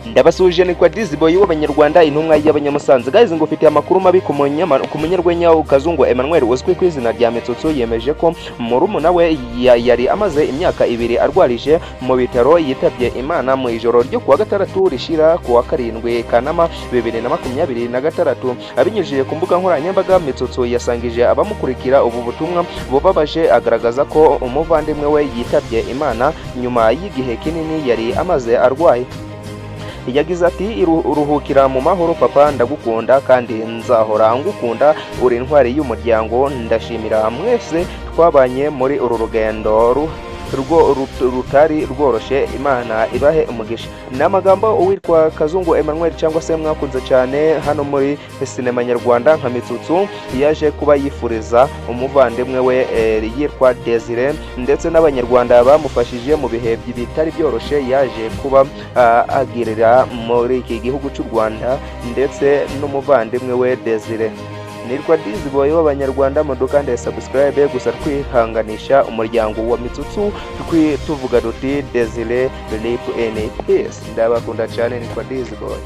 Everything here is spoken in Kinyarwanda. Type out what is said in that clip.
Ndabasuje ni kwa Dizboy w'Abanyarwanda intumwa y'Abanyamusanze. Guys, ngo ufite amakuru mabi ku munyarwenya Kazungu Emmanuel uzwi ku izina rya Mitsutsu yemeje ko murumuna we yari amaze imyaka 2 arwarije mu bitaro yitabye Imana mu ijoro ryo kuwa gatandatu rishira kuwa 7 Kanama 2026. Abinyujije ku mbuga nkoranyambaga, Mitsutsu yasangije abamukurikira ubu butumwa bubabaje agaragaza ko umuvandimwe we yitabye Imana nyuma y'igihe kinini yari amaze arwaye. Yagize ati, uruhukira mu mahoro papa, ndagukunda kandi nzahora ngukunda, uri intwari y'umuryango. Ndashimira mwese twabanye muri uru rugendo rutari rworoshe, Imana ibahe umugisha. N'amagambo uwitwa Kazungu Emmanuel cyangwa se mwakunze cyane hano muri sinema nyarwanda nka Mitsutsu yaje kuba yifuriza umuvandimwe we yitwa Desire ndetse n'Abanyarwanda bamufashije mu bihe bitari byoroshye yaje kuba agirira muri iki gihugu cy'u Rwanda ndetse n'umuvandimwe we Desire. Nitwa Dizboy w'Abanyarwanda, mudukande subscribe gusa twihanganisha umuryango wa Mitsutsu tuvuga duti Desire live in peace. Ndabakunda cyane, nitwa Dizboy.